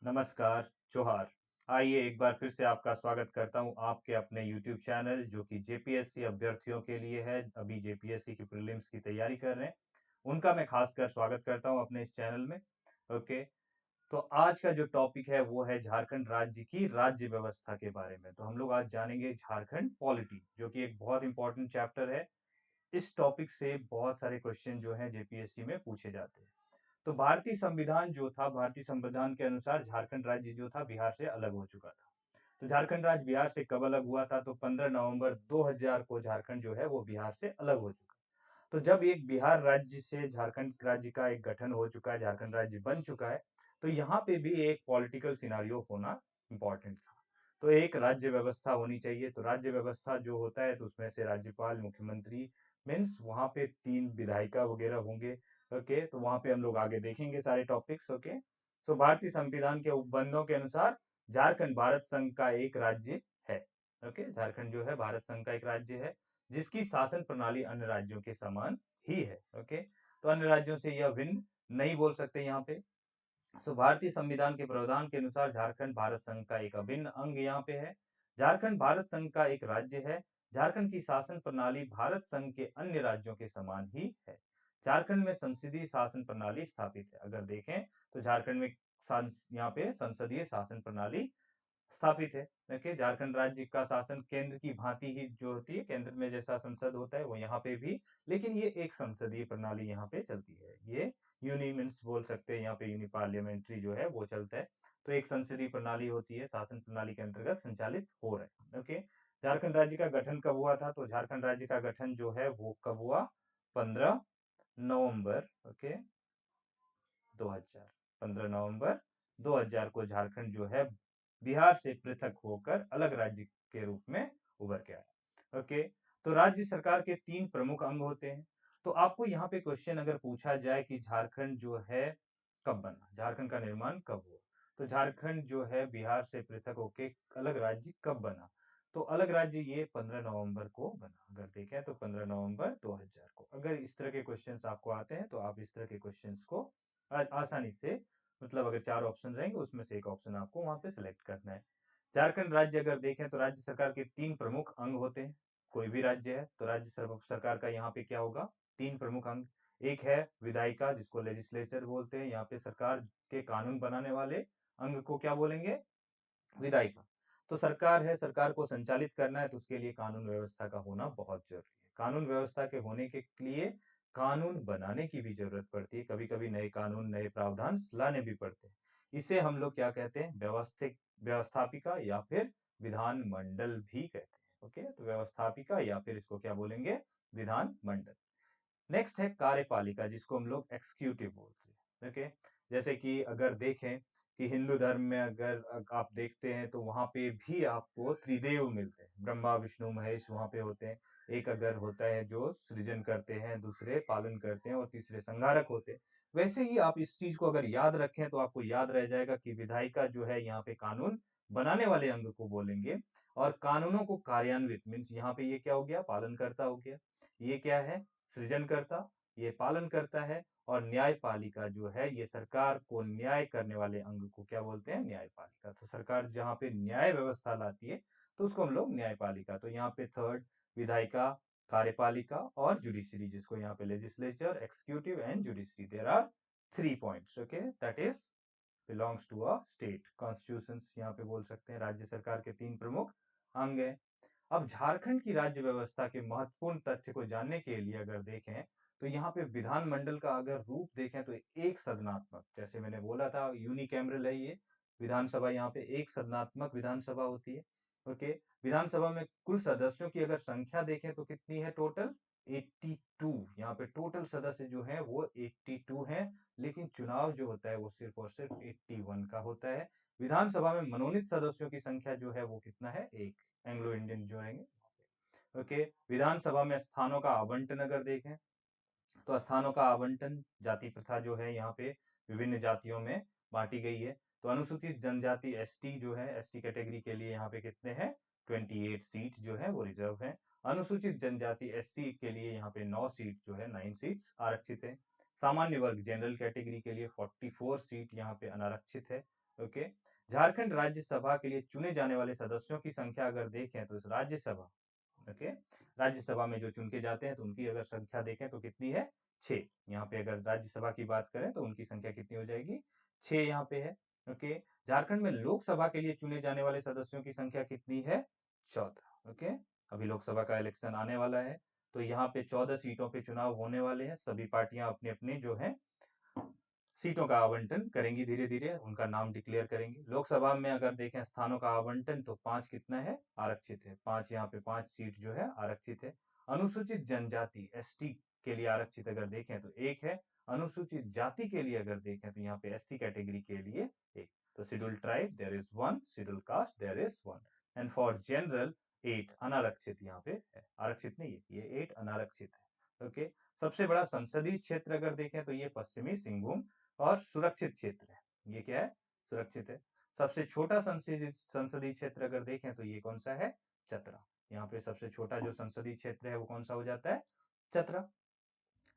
नमस्कार, जोहार। आइए एक बार फिर से आपका स्वागत करता हूँ आपके अपने यूट्यूब चैनल जो कि जेपीएससी अभ्यर्थियों के लिए है, अभी जेपीएससी की प्रीलिम्स की तैयारी कर रहे हैं, उनका मैं खासकर स्वागत करता हूँ अपने इस चैनल में। ओके, तो आज का जो टॉपिक है वो है झारखंड राज्य की राज्य व्यवस्था के बारे में। तो हम लोग आज जानेंगे झारखंड पॉलिटी, जो कि एक बहुत इंपॉर्टेंट चैप्टर है। इस टॉपिक से बहुत सारे क्वेश्चन जो हैं जेपीएससी में पूछे जाते हैं। तो भारतीय संविधान जो था, भारतीय संविधान के अनुसार झारखंड राज्य जो था बिहार से अलग हो चुका था। तो झारखंड राज्य बिहार से कब अलग हुआ था? तो 15 नवंबर 2000 को झारखंड जो है वो बिहार से अलग हो चुका। तो जब एक बिहार राज्य से झारखंड राज्य का एक गठन हो चुका है, झारखंड राज्य बन चुका है, तो यहाँ पे भी एक पॉलिटिकल सिनारियो होना इम्पोर्टेंट था। तो एक राज्य व्यवस्था होनी चाहिए। तो राज्य व्यवस्था जो होता है तो उसमें से राज्यपाल, मुख्यमंत्री, मीन्स वहां पे 3 विधायिका वगैरह होंगे। ओके, तो वहां पे हम लोग आगे देखेंगे सारे टॉपिक्स। ओके, सो भारतीय संविधान के उपबंधों के अनुसार झारखंड भारत संघ का एक राज्य है। ओके, झारखंड जो है भारत संघ का एक राज्य है, जिसकी शासन प्रणाली अन्य राज्यों के समान ही है। ओके, तो अन्य राज्यों से यह भिन्न नहीं बोल सकते यहाँ पे। सो भारतीय संविधान के प्रावधान के अनुसार झारखंड भारत संघ का एक अभिन्न अंग यहाँ पे है। झारखंड भारत संघ का एक राज्य है। झारखंड की शासन प्रणाली भारत संघ के अन्य राज्यों के समान ही है। झारखंड में संसदीय शासन प्रणाली स्थापित है। अगर देखें तो झारखंड में यहाँ पे संसदीय शासन प्रणाली स्थापित है। ओके, झारखंड राज्य का शासन केंद्र की भांति ही जो होती है, केंद्र में जैसा संसद होता है वो यहाँ पे भी, लेकिन ये एक संसदीय प्रणाली यहाँ पे चलती है। ये यूनिमिन्स बोल सकते हैं, यहाँ पे यूनि पार्लियामेंट्री जो है वो चलता है। तो एक संसदीय प्रणाली होती है, शासन प्रणाली के अंतर्गत संचालित हो रहा है। ओके, झारखंड राज्य का गठन कब हुआ था? तो झारखंड राज्य का गठन जो है वो कब हुआ? 15 नवंबर, ओके, 2000। 15 नवंबर 2000 को झारखंड जो है बिहार से पृथक होकर अलग राज्य के रूप में उभर के आया। ओके, तो राज्य सरकार के 3 प्रमुख अंग होते हैं। तो आपको यहाँ पे क्वेश्चन अगर पूछा जाए कि झारखंड जो है कब बना, झारखंड का निर्माण कब हुआ, तो झारखंड जो है बिहार से पृथक होके अलग राज्य कब बना? तो अलग राज्य ये 15 नवंबर को बना। अगर देखें तो 15 नवंबर 2000 को। अगर इस तरह के क्वेश्चंस आपको आते हैं तो आप इस तरह के क्वेश्चंस को आसानी से, मतलब अगर 4 ऑप्शन रहेंगे उसमें से एक ऑप्शन आपको वहां पे सिलेक्ट करना है। झारखंड राज्य अगर देखें तो राज्य सरकार के 3 प्रमुख अंग होते हैं। कोई भी राज्य है तो राज्य सरकार का यहाँ पे क्या होगा? 3 प्रमुख अंग। एक है विधायिका, जिसको लेजिस्लेचर बोलते हैं। यहाँ पे सरकार के कानून बनाने वाले अंग को क्या बोलेंगे? विधायिका। तो सरकार है, सरकार को संचालित करना है तो उसके लिए कानून व्यवस्था का होना बहुत जरूरी है। कानून व्यवस्था के होने के लिए कानून बनाने की भी जरूरत पड़ती है। कभी कभी नए कानून, नए प्रावधान लाने भी पड़ते हैं। इसे हम लोग क्या कहते हैं? व्यवस्थापिका या फिर विधान मंडल भी कहते हैं। ओके, तो व्यवस्थापिका या फिर इसको क्या बोलेंगे? विधान मंडल। नेक्स्ट है कार्यपालिका, जिसको हम लोग एक्सिक्यूटिव बोलते हैं। ओके, जैसे कि अगर देखें कि हिंदू धर्म में अगर आप देखते हैं तो वहां पे भी आपको त्रिदेव मिलते हैं, ब्रह्मा विष्णु महेश वहां पे होते हैं। एक अगर होता है जो सृजन करते हैं, दूसरे पालन करते हैं और तीसरे संहारक होते हैं। वैसे ही आप इस चीज को अगर याद रखें तो आपको याद रह जाएगा कि विधायिका जो है यहाँ पे कानून बनाने वाले अंग को बोलेंगे, और कानूनों को कार्यान्वित मीन्स यहाँ पे ये क्या हो गया? पालनकर्ता हो गया। ये क्या है? सृजनकर्ता। ये पालन करता है। और न्यायपालिका जो है ये सरकार को न्याय करने वाले अंग को क्या बोलते हैं? न्यायपालिका। तो सरकार जहां पे न्याय व्यवस्था लाती है तो उसको हम लोग न्यायपालिका। तो यहाँ पे थर्ड, विधायिका, कार्यपालिका और जुडिशरी, जिसको यहाँ पे legislature, executive and judiciary. There are 3 points. Okay, that is belongs to a state. Constitution यहाँ पे बोल सकते हैं राज्य सरकार के 3 प्रमुख अंग है। अब झारखंड की राज्य व्यवस्था के महत्वपूर्ण तथ्य को जानने के लिए अगर देखें तो यहाँ पे विधानमंडल का अगर रूप देखें तो एक सदनात्मक, जैसे मैंने बोला था यूनिकैमरल है ये विधानसभा, यहाँ पे एक सदनात्मक विधानसभा होती है। ओके, विधानसभा में कुल सदस्यों की अगर संख्या देखें तो कितनी है? टोटल 82। यहाँ पे टोटल सदस्य जो है वो 82 हैं, लेकिन चुनाव जो होता है वो सिर्फ और सिर्फ 81 का होता है। विधानसभा में मनोनीत सदस्यों की संख्या जो है वो कितना है? एक। एंग्लो इंडियन जो रहेंगे। ओके, विधानसभा में स्थानों का आवंटन अगर देखें तो स्थानों का आवंटन, जाति प्रथा जो है यहाँ पे विभिन्न जातियों में बांटी गई है। तो अनुसूचित जनजाति एसटी जो है, एसटी कैटेगरी के लिए यहाँ पे कितने हैं? 28 सीट जो है वो रिजर्व है। अनुसूचित जनजाति एससी के लिए यहाँ पे 9 सीट जो है, 9 सीट्स आरक्षित है। सामान्य वर्ग जनरल कैटेगरी के लिए 44 सीट यहाँ पे अनारक्षित है। ओके। झारखंड राज्यसभा के लिए चुने जाने वाले सदस्यों की संख्या अगर देखें तो राज्यसभा, ओके, राज्यसभा में जो चुन के जाते हैं तो उनकी अगर संख्या देखें तो कितनी है, 6। यहाँ पे अगर राज्यसभा की बात करें तो उनकी संख्या कितनी हो जाएगी, 6 यहाँ पे है। ओके। झारखंड में लोकसभा के लिए चुने जाने वाले सदस्यों की संख्या कितनी है, 14। ओके। अभी लोकसभा का इलेक्शन आने वाला है, तो यहाँ पे 14 सीटों पे चुनाव होने वाले हैं। सभी पार्टियां अपने अपने जो है सीटों का आवंटन करेंगी, धीरे धीरे उनका नाम डिक्लेयर करेंगी। लोकसभा में अगर देखें स्थानों का आवंटन तो 5 कितना है, आरक्षित है। 5 यहाँ पे 5 सीट जो है आरक्षित है। अनुसूचित जनजाति एसटी के लिए आरक्षित अगर देखें तो 1 है। अनुसूचित जाति के लिए अगर देखें तो यहाँ पे एससी कैटेगरी के लिए 1। तो schedule tribe there is 1, schedule caste there is 1, and for general 8 अनारक्षित यहाँ पे है, आरक्षित नहीं है, ये 8 अनारक्षित है। ओके। सबसे बड़ा संसदीय क्षेत्र अगर देखें तो ये पश्चिमी सिंहभूम और सुरक्षित क्षेत्र है। ये क्या है, सुरक्षित है। सबसे छोटा संसदीय क्षेत्र अगर देखें तो ये कौन सा है, चतरा। यहाँ पे सबसे छोटा जो संसदीय क्षेत्र है वो कौन सा हो जाता है, चतरा।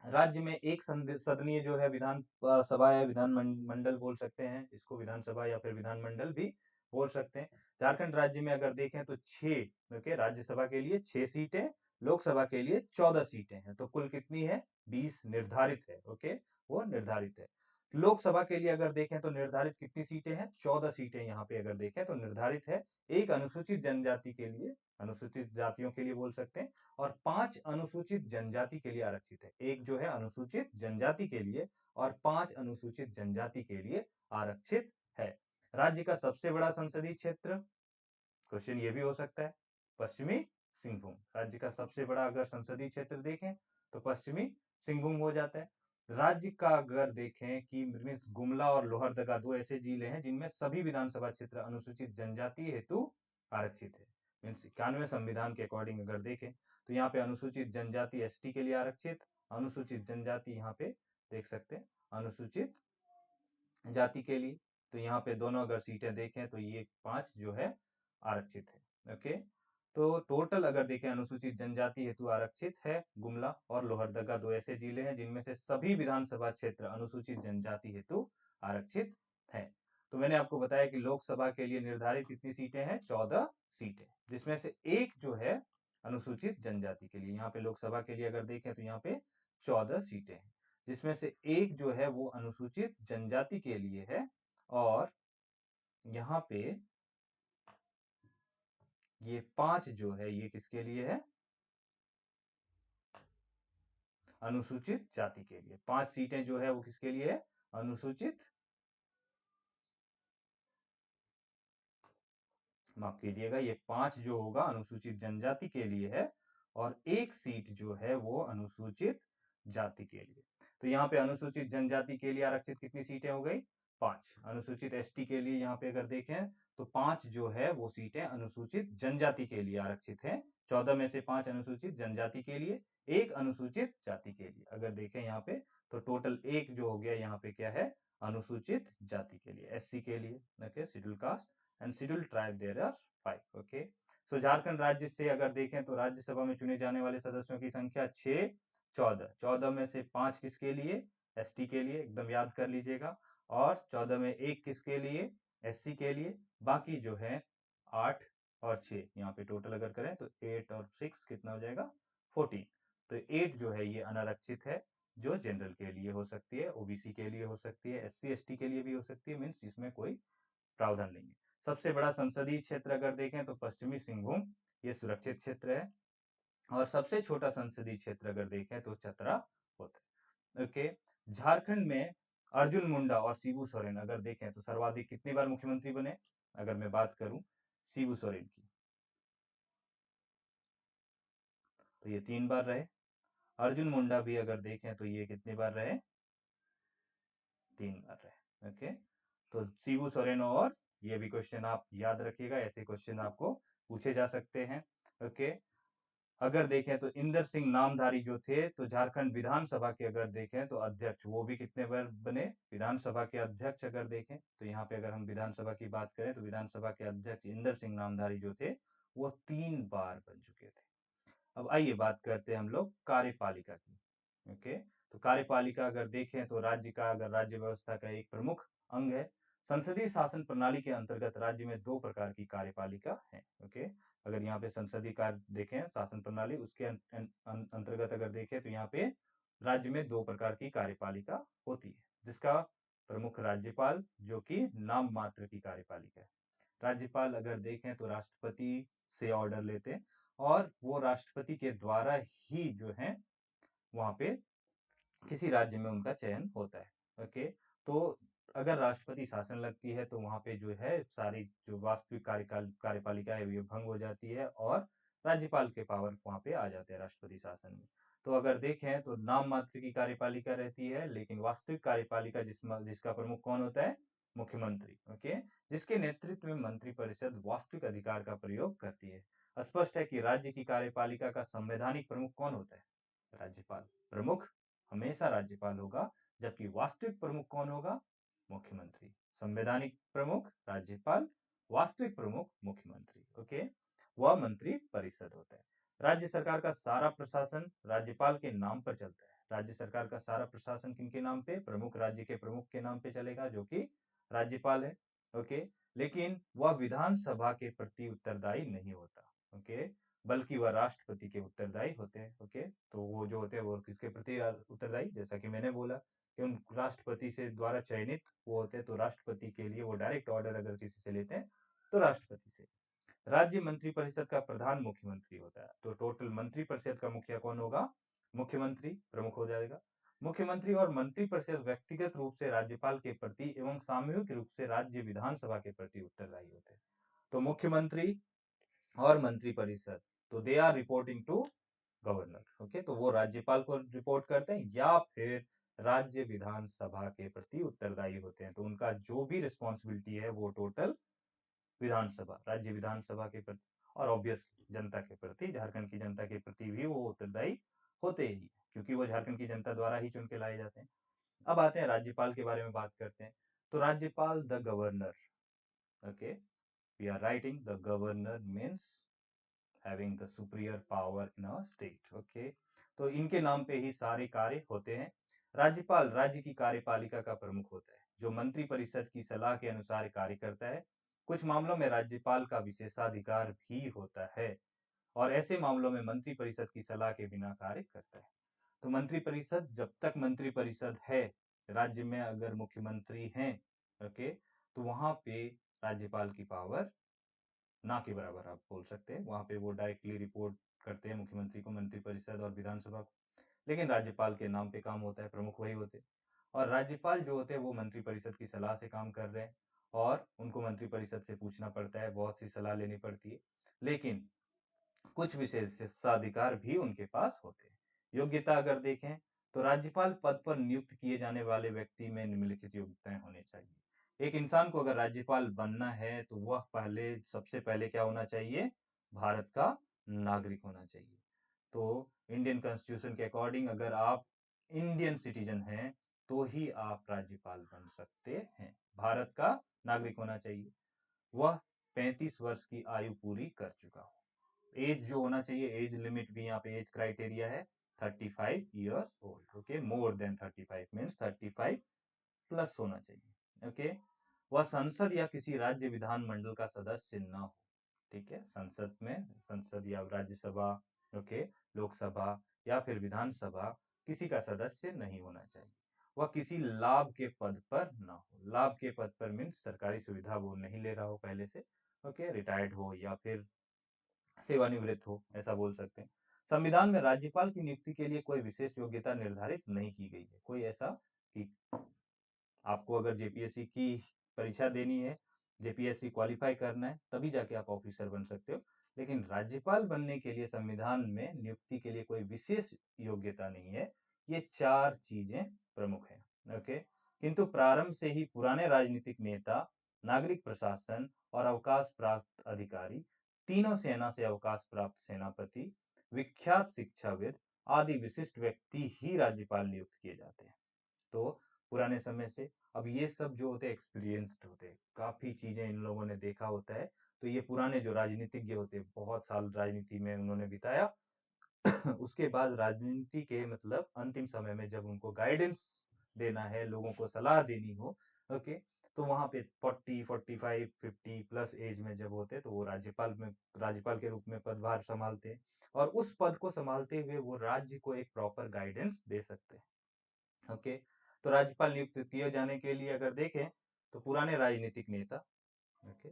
राज्य में एक सदनीय जो है विधान सभा या विधान मंडल बोल सकते हैं इसको, विधानसभा या फिर विधानमंडल भी बोल सकते हैं। झारखंड राज्य में अगर देखें तो 6, ओके, राज्यसभा के लिए 6 सीटें, लोकसभा के लिए 14 सीटें हैं। तो कुल कितनी है, 20 निर्धारित है। ओके, वो निर्धारित है। लोकसभा के लिए अगर देखें तो निर्धारित कितनी सीटें हैं, 14 सीटें यहाँ पे अगर देखें तो निर्धारित है। एक अनुसूचित जनजाति के लिए, अनुसूचित जातियों के लिए बोल सकते हैं, और 5 अनुसूचित जनजाति के लिए आरक्षित है। एक जो है अनुसूचित जनजाति के लिए और 5 अनुसूचित जनजाति के लिए आरक्षित है। राज्य का सबसे बड़ा संसदीय क्षेत्र, क्वेश्चन ये भी हो सकता है, पश्चिमी सिंहभूम। राज्य का सबसे बड़ा अगर संसदीय क्षेत्र देखें तो पश्चिमी सिंहभूम हो जाता है। राज्य का अगर देखें कि मीन्स गुमला और लोहरदगा 2 ऐसे जिले हैं जिनमें सभी विधानसभा क्षेत्र अनुसूचित जनजाति हेतु आरक्षित है। मीन्स 91 संविधान के अकॉर्डिंग अगर देखें तो यहाँ पे अनुसूचित जनजाति एसटी के लिए आरक्षित, अनुसूचित जनजाति यहाँ पे देख सकते हैं अनुसूचित जाति के लिए। तो यहाँ पे दोनों अगर सीटें देखें तो ये 5 जो है आरक्षित है। ओके। तो टोटल अगर देखें अनुसूचित जनजाति हेतु आरक्षित है गुमला और लोहरदगा 2 ऐसे जिले हैं जिनमें से सभी विधानसभा क्षेत्र अनुसूचित जनजाति हेतु आरक्षित है। तो मैंने आपको बताया कि लोकसभा के लिए निर्धारित कितनी सीटें हैं, 14 सीटें, जिसमें से एक जो है अनुसूचित जनजाति के लिए। यहाँ पे लोकसभा के लिए अगर देखें तो यहाँ पे 14 सीटें हैं, जिसमें से एक जो है वो अनुसूचित जनजाति के लिए है, और यहाँ पे ये 5 जो है ये किसके लिए है, अनुसूचित जाति के लिए। 5 सीटें जो है वो किसके लिए है, अनुसूचित, माफ कीजिएगा, ये 5 जो होगा अनुसूचित जनजाति के लिए है, और एक सीट जो है वो अनुसूचित जाति के लिए। तो यहाँ पे अनुसूचित जनजाति के लिए आरक्षित कितनी सीटें हो गई, 5। अनुसूचित एसटी के लिए यहाँ पे अगर देखें तो 5 जो है वो सीटें अनुसूचित जनजाति के लिए आरक्षित हैं। 14 में से 5 अनुसूचित जनजाति के लिए, एक अनुसूचित जाति के लिए। अगर देखें यहाँ पे तो टोटल एक जो हो गया यहाँ पे क्या है, अनुसूचित जाति के लिए, एससी के लिए, okay, schedule caste and schedule tribe there are 5। Okay. So Jharkhand राज्य से अगर देखें तो राज्यसभा में चुने जाने वाले सदस्यों की संख्या 6, 14। 14 में से 5 किसके लिए, एसटी के लिए, एकदम याद कर लीजिएगा, और 14 में एक किसके लिए, एससी के लिए। बाकी जो है 8 और 6 यहाँ पे टोटल अगर करें तो 8 और 6 कितना हो जाएगा, 14। तो 8 जो है ये अनारक्षित है, जो जनरल के लिए हो सकती है, ओबीसी के लिए हो सकती है, एससी एसटी के लिए भी हो सकती है, मीन्स इसमें कोई प्रावधान नहीं है। सबसे बड़ा संसदीय क्षेत्र अगर देखें तो पश्चिमी सिंहभूम, ये सुरक्षित क्षेत्र है, और सबसे छोटा संसदीय क्षेत्र अगर देखें तो चतरा होता है। ओके। झारखंड में अर्जुन मुंडा और शिबू सोरेन अगर देखें तो सर्वाधिक कितनी बार मुख्यमंत्री बने, अगर मैं बात करूं शिबू सोरेन की तो ये 3 बार रहे। अर्जुन मुंडा भी अगर देखें तो ये कितनी बार रहे, 3 बार रहे। ओके। तो शिबू सोरेन, और ये भी क्वेश्चन आप याद रखिएगा, ऐसे क्वेश्चन आपको पूछे जा सकते हैं। ओके। अगर देखें तो इंदर सिंह नामधारी जो थे, तो झारखंड विधानसभा के अगर देखें तो अध्यक्ष, वो भी कितने बार बने, विधानसभा के अध्यक्ष अगर देखें तो यहाँ पे अगर हम विधानसभा की बात करें तो विधानसभा के अध्यक्ष इंदर सिंह नामधारी जो थे वो 3 बार बन चुके थे। अब आइए बात करते हैं हम लोग कार्यपालिका की। ओके। तो कार्यपालिका अगर देखें तो राज्य का, अगर राज्य व्यवस्था का एक प्रमुख अंग है। संसदीय शासन प्रणाली के अंतर्गत राज्य में दो प्रकार की कार्यपालिका है। ओके, अगर यहाँ पे संसदीय कार्य देखें, शासन प्रणाली, उसके अंतर्गत अगर देखें तो यहाँ पे राज्य में दो प्रकार की कार्यपालिका होती है, जिसका प्रमुख राज्यपाल, जो कि नाम मात्र की कार्यपालिका है। राज्यपाल अगर देखें तो राष्ट्रपति से ऑर्डर लेते हैं और वो राष्ट्रपति के द्वारा ही जो है वहां पे किसी राज्य में उनका चयन होता है। ओके, तो अगर राष्ट्रपति शासन लगती है तो वहां पे जो है सारी जो वास्तविक कार्यपालिका है ये भंग हो जाती है और राज्यपाल के पावर वहां पे आ जाते हैं राष्ट्रपति शासन में। तो अगर देखें तो नाम मात्र की कार्यपालिका रहती है, लेकिन वास्तविक कार्यपालिका जिसका प्रमुख कौन होता है? मुख्यमंत्री। ओके, जिसके नेतृत्व में मंत्रिपरिषद वास्तविक अधिकार का प्रयोग करती है। स्पष्ट है कि राज्य की कार्यपालिका का संवैधानिक प्रमुख कौन होता है? राज्यपाल। प्रमुख हमेशा राज्यपाल होगा, जबकि वास्तविक प्रमुख कौन होगा? मुख्यमंत्री। संवैधानिक प्रमुख राज्यपाल, वास्तविक प्रमुख मुख्यमंत्री। ओके, वह मंत्री परिषद होता है। राज्य सरकार का सारा प्रशासन राज्यपाल के नाम पर चलता है। राज्य सरकार का सारा प्रशासन किनके नाम पे? प्रमुख राज्य के प्रमुख के नाम पे चलेगा, जो कि राज्यपाल है। ओके, लेकिन वह विधानसभा के प्रति उत्तरदायी नहीं होता। ओके, बल्कि वह राष्ट्रपति के उत्तरदायी होते हैं। ओके, तो वो जो होते हैं वो किसके प्रति उत्तरदायी? जैसा कि मैंने बोला कि उन राष्ट्रपति से द्वारा चयनित वो होते हैं, तो राष्ट्रपति के लिए वो डायरेक्ट ऑर्डर अगर किसी से लेते हैं तो राष्ट्रपति से। राज्य मंत्रिपरिषद का प्रधान मुख्यमंत्री होता है। तो टोटल मंत्रिपरिषद का मुखिया कौन होगा? मुख्यमंत्री प्रमुख हो जाएगा। मुख्यमंत्री और मंत्रिपरिषद व्यक्तिगत रूप से राज्यपाल के प्रति एवं सामूहिक रूप से राज्य विधानसभा के प्रति उत्तरदायी होते हैं। तो मुख्यमंत्री और मंत्रिपरिषद, तो they are reporting to governor. Okay, तो वो राज्यपाल को रिपोर्ट करते हैं या फिर राज्य विधानसभा के प्रति उत्तरदायी होते हैं। तो उनका जो भी रिस्पॉन्सिबिलिटी है वो टोटल विधानसभा, राज्य विधानसभा के प्रति और ऑब्वियस जनता के प्रति, झारखंड की जनता के प्रति भी वो उत्तरदायी होते ही, क्योंकि वो झारखंड की जनता द्वारा ही चुन के लाए जाते हैं। अब आते हैं राज्यपाल के बारे में बात करते हैं। तो राज्यपाल the governor. Okay, we are writing the governor means having the superior power in a state. Okay, तो इनके नाम पे ही सारे कार्य होते हैं। राज्यपाल राज्य की कार्यपालिका का प्रमुख होता है, जो मंत्री परिषद की सलाह के अनुसार कार्य करता है। कुछ मामलों में राज्यपाल का विशेषाधिकार भी होता है और ऐसे मामलों में मंत्री परिषद की सलाह के बिना कार्य करता है। तो मंत्री परिषद, जब तक मंत्री परिषद है राज्य में, अगर मुख्यमंत्री हैं, ओके, तो वहां पे राज्यपाल की पावर ना के बराबर आप बोल सकते हैं। वहां पे वो डायरेक्टली रिपोर्ट करते हैं मुख्यमंत्री को, मंत्रिपरिषद और विधानसभा को, लेकिन राज्यपाल के नाम पे काम होता है, प्रमुख वही होते हैं। और राज्यपाल जो होते हैं वो मंत्रिपरिषद की सलाह से काम कर रहे हैं और उनको मंत्रिपरिषद से पूछना पड़ता है, बहुत सी सलाह लेनी पड़ती है, लेकिन कुछ विशेषाधिकार भी उनके पास होते हैं। योग्यता अगर देखें तो राज्यपाल पद पर नियुक्त किए जाने वाले व्यक्ति में निम्नलिखित योग्यताएं होनी चाहिए। एक इंसान को अगर राज्यपाल बनना है तो वह सबसे पहले क्या होना चाहिए? भारत का नागरिक होना चाहिए। तो इंडियन कॉन्स्टिट्यूशन के अकॉर्डिंग अगर आप इंडियन सिटीजन हैं तो ही आप राज्यपाल बन सकते हैं। भारत का नागरिक होना चाहिए। वह 35 वर्ष की आयु पूरी कर चुका हो। एज जो होना चाहिए, एज लिमिट भी यहाँ पे एज क्राइटेरिया है 35 years old. Okay, more than 35 means 35 plus होना चाहिए। ओके, वह संसद या किसी राज्य विधानमंडल का सदस्य न हो। ठीक है, संसद में, संसद या राज्यसभा, ओके, लोकसभा या फिर विधानसभा, किसी का सदस्य नहीं होना चाहिए। वह किसी लाभ के पद पर न हो। लाभ के पद पर मीन्स सरकारी सुविधा वो नहीं ले रहा हो पहले से। ओके, रिटायर्ड हो या फिर सेवानिवृत्त हो, ऐसा बोल सकते हैं। संविधान में राज्यपाल की नियुक्ति के लिए कोई विशेष योग्यता निर्धारित नहीं की गई है। कोई ऐसा कि आपको अगर जेपीएससी की परीक्षा देनी है, जेपीएससी क्वालिफाई करना है, तभी जाके आप ऑफिसर बन सकते हो, लेकिन राज्यपाल बनने के लिए संविधान में नियुक्ति के लिए कोई विशेष योग्यता नहीं है। ये 4 चीजें प्रमुख हैं। ओके, किंतु प्रारंभ से ही पुराने राजनीतिक नेता, नागरिक प्रशासन और अवकाश प्राप्त अधिकारी, तीनों सेना से अवकाश प्राप्त सेनापति, विख्यात शिक्षाविद आदि विशिष्ट व्यक्ति ही राज्यपाल नियुक्त किए जाते हैं। तो पुराने समय से, अब ये सब जो होते हैं एक्सपीरियंस्ड होते हैं, काफी चीजें इन लोगों ने देखा होता है। तो ये पुराने जो राजनीतिज्ञ होते हैं, बहुत साल राजनीति में उन्होंने बिताया उसके बाद राजनीति के मतलब अंतिम समय में जब उनको गाइडेंस देना है, लोगों को सलाह देनी हो, ओके, तो वहां पे 40, 45, 50 प्लस एज में जब होते तो वो राज्यपाल के रूप में पदभार संभालते हैं, और उस पद को संभालते हुए वो राज्य को एक प्रॉपर गाइडेंस दे सकते हैं। ओके, तो राज्यपाल नियुक्त किए जाने के लिए अगर देखें तो पुराने राजनीतिक नेता, ओके,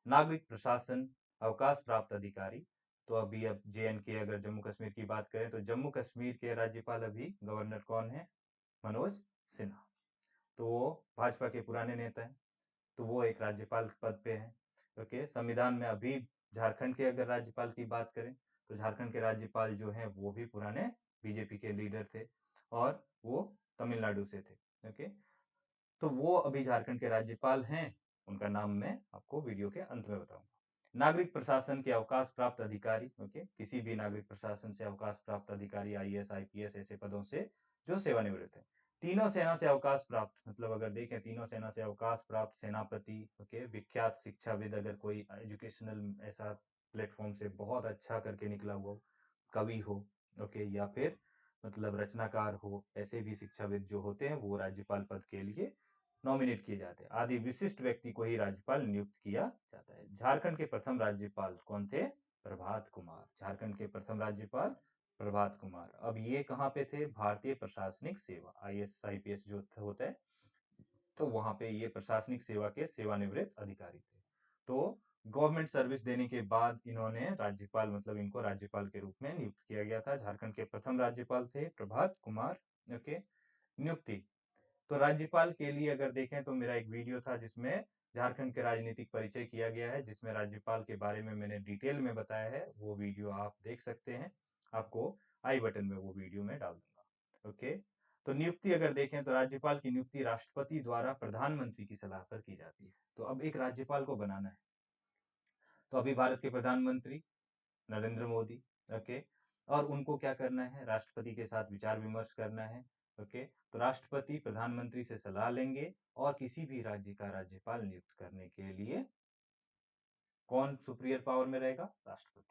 नागरिक प्रशासन, अवकाश प्राप्त अधिकारी। तो अभी अब JNK अगर जम्मू कश्मीर की बात करें तो जम्मू कश्मीर के राज्यपाल अभी गवर्नर कौन है? मनोज सिन्हा। तो वो भाजपा के पुराने नेता हैं, तो वो एक राज्यपाल पद पे हैं। ओके, संविधान में अभी झारखंड के अगर राज्यपाल की बात करें तो झारखंड के राज्यपाल जो हैं वो भी पुराने बीजेपी के लीडर थे, और वो तमिलनाडु से थे। ओके, तो वो अभी झारखंड के राज्यपाल हैं, उनका नाम मैं आपको वीडियो के अंत में बताऊंगा। नागरिक प्रशासन के अवकाश प्राप्त अधिकारी, ओके, किसी भी नागरिक प्रशासन से अवकाश प्राप्त अधिकारी, IAS IPS ऐसे पदों से जो सेवानिवृत्त है। तीनों सेना से अवकाश प्राप्त, मतलब अगर देखें तीनों सेना से अवकाश प्राप्त सेनापति, ओके, विख्यात शिक्षाविद, अगर कोई एजुकेशनल ऐसा प्लेटफॉर्म से बहुत अच्छा करके निकला हुआ कवि हो, ओके, या फिर मतलब रचनाकार हो, ऐसे भी शिक्षाविद जो होते हैं वो राज्यपाल पद के लिए नॉमिनेट किए जाते हैं। आदि विशिष्ट व्यक्ति को ही राज्यपाल नियुक्त किया जाता है। झारखंड के प्रथम राज्यपाल कौन थे? प्रभात कुमार। झारखंड के प्रथम राज्यपाल प्रभात कुमार। अब ये कहाँ पे थे? भारतीय प्रशासनिक सेवा, IAS IPS जो होता है, तो वहां पे ये प्रशासनिक सेवा के सेवानिवृत्त अधिकारी थे। तो गवर्नमेंट सर्विस देने के बाद इन्होंने राज्यपाल, मतलब इनको राज्यपाल के रूप में नियुक्त किया गया था। झारखंड के प्रथम राज्यपाल थे प्रभात कुमार। ओके, नियुक्ति। तो राज्यपाल के लिए अगर देखें तो मेरा एक वीडियो था जिसमें झारखंड के राजनीतिक परिचय किया गया है, जिसमें राज्यपाल के बारे में मैंने डिटेल में बताया है। वो वीडियो आप देख सकते हैं, आपको आई बटन में वो वीडियो में डाल दूंगा। ओके, तो नियुक्ति अगर देखें तो राज्यपाल की नियुक्ति राष्ट्रपति द्वारा प्रधानमंत्री की सलाह पर की जाती है। तो अब एक राज्यपाल को बनाना है, तो अभी भारत के प्रधानमंत्री नरेंद्र मोदी, ओके, और उनको क्या करना है? राष्ट्रपति के साथ विचार विमर्श करना है। ओके, तो राष्ट्रपति प्रधानमंत्री से सलाह लेंगे, और किसी भी राज्य का राज्यपाल नियुक्त करने के लिए कौन सुप्रियर पावर में रहेगा? राष्ट्रपति।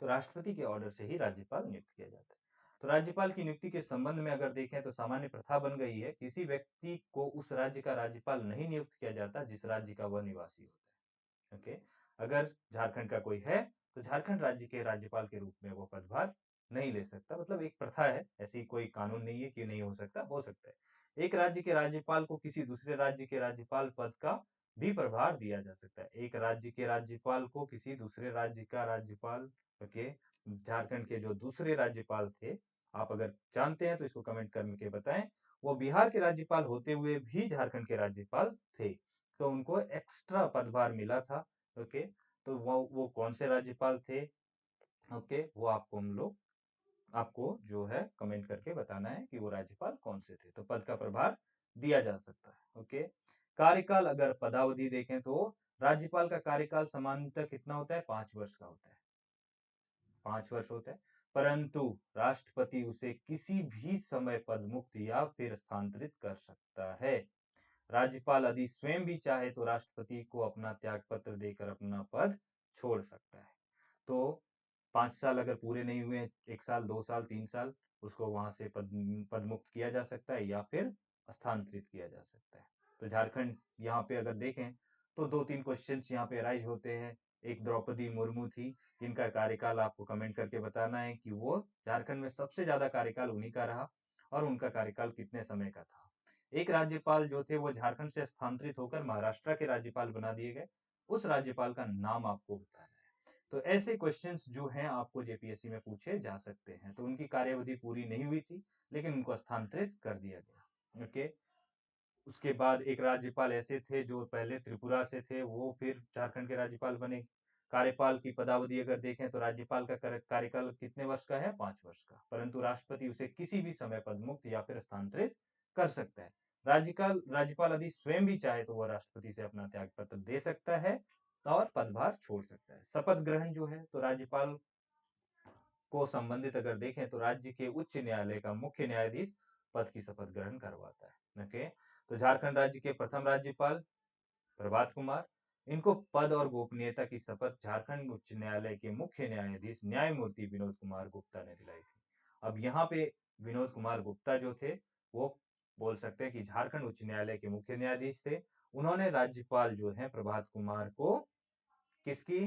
तो राष्ट्रपति के ऑर्डर से ही राज्यपाल नियुक्त किया जाता है। तो राज्यपाल की नियुक्ति के संबंध में अगर देखें तो सामान्य प्रथा बन गई है, किसी व्यक्ति को उस राज्य का राज्यपाल नहीं नियुक्त किया जाता जिस राज्य का वह निवासी होता है। ओके, अगर झारखंड का कोई है तो झारखंड राज्य के राज्यपाल के रूप में वो पदभार नहीं ले सकता। मतलब एक प्रथा है, ऐसी कोई कानून नहीं है कि नहीं हो सकता, हो सकता है। एक राज्य के राज्यपाल को किसी दूसरे राज्य के राज्यपाल पद का भी प्रभार दिया जा सकता है। एक राज्य के राज्यपाल को किसी दूसरे राज्य का राज्यपाल, ओके, झारखंड के जो दूसरे राज्यपाल थे, आप अगर जानते हैं तो इसको कमेंट करके बताएं। वो बिहार के राज्यपाल होते हुए भी झारखंड के राज्यपाल थे, तो उनको एक्स्ट्रा पदभार मिला था। ओके, तो वो कौन से राज्यपाल थे? ओके, वो आपको जो है कमेंट करके बताना है कि वो राज्यपाल कौन से थे, तो पद का प्रभार दिया जा सकता है। ओके, कार्यकाल अगर पदावधि देखें तो राज्यपाल का कार्यकाल सामान्यतः कितना होता है? 5 वर्ष का होता है, 5 वर्ष होता है। परंतु राष्ट्रपति उसे किसी भी समय पद मुक्त या फिर स्थानांतरित कर सकता है। राज्यपाल यदि स्वयं भी चाहे तो राष्ट्रपति को अपना त्याग पत्र देकर अपना पद छोड़ सकता है। तो 5 साल अगर पूरे नहीं हुए, 1 साल, 2 साल, 3 साल, उसको वहां से पद मुक्त किया जा सकता है या फिर स्थानांतरित किया जा सकता है। तो झारखंड यहाँ पे अगर देखें तो 2-3 क्वेश्चन यहाँ पे राइज होते हैं। एक द्रौपदी मुर्मू थी, जिनका कार्यकाल आपको कमेंट करके बताना है कि वो झारखंड में सबसे ज्यादा कार्यकाल उन्हीं का रहा, और उनका कार्यकाल कितने समय का था। एक राज्यपाल जो थे वो झारखंड से स्थानांतरित होकर महाराष्ट्र के राज्यपाल बना दिए गए, उस राज्यपाल का नाम आपको बताना है। तो ऐसे क्वेश्चंस जो हैं आपको JPSC में पूछे जा सकते हैं। तो उनकी कार्यावधि पूरी नहीं हुई थी, लेकिन उनको स्थानांतरित कर दिया गया। ओके, उसके बाद एक राज्यपाल ऐसे थे जो पहले त्रिपुरा से थे, वो फिर झारखंड के राज्यपाल बने। कार्यपाल की पदावधि अगर देखें तो राज्यपाल का कार्यकाल कितने वर्ष का है? 5 वर्ष का, परंतु राष्ट्रपति उसे किसी भी समय पदमुक्त या फिर स्थानांतरित कर सकता है। राज्यपाल यदि स्वयं भी चाहे तो वह राष्ट्रपति से अपना त्याग पत्र दे सकता है और पदभार छोड़ सकता है। शपथ ग्रहण जो है तो राज्यपाल को संबंधित अगर देखें तो राज्य के उच्च न्यायालय का मुख्य न्यायाधीश पद की शपथ ग्रहण करवाता है। ओके, तो झारखंड राज्य के प्रथम राज्यपाल प्रभात कुमार, इनको पद और गोपनीयता की शपथ झारखंड उच्च न्यायालय के मुख्य न्यायाधीश न्यायमूर्ति विनोद कुमार गुप्ता ने दिलाई थी। अब यहाँ पे विनोद कुमार गुप्ता जो थे वो बोल सकते हैं कि झारखंड उच्च न्यायालय के मुख्य न्यायाधीश थे, उन्होंने राज्यपाल जो है प्रभात कुमार को किसकी